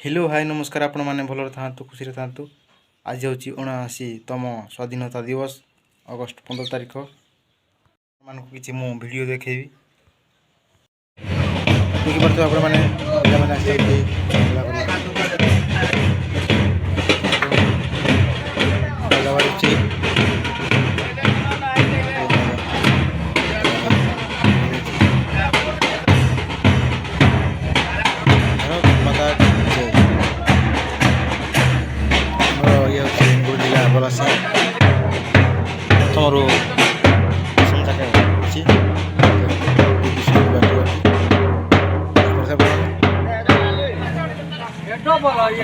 Hello hi नमस्कार आपण मैंने भल था खुशी था। आज हूँ 79तम स्वाधीनता दिवस अगस्ट 15 तारिख मान कि मु वीडियो देखेबी प्रथम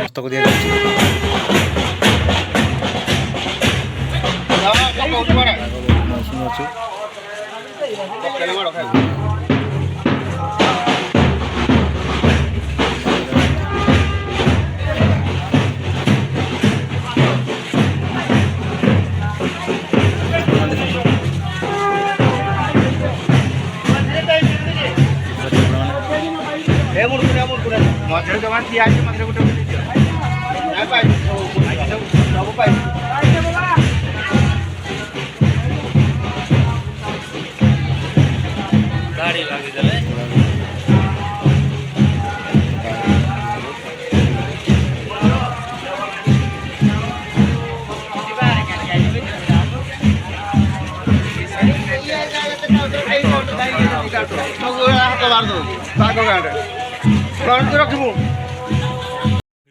पुस्तक दिया मझे जमा दिया मझे गोटे गाड़ी लगी देले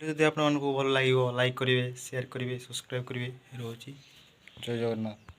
भिडियो जदि आपको भल लगे लाइक करेंगे शेयर करेंगे सब्सक्राइब करेंगे रोची जय जगन्नाथ।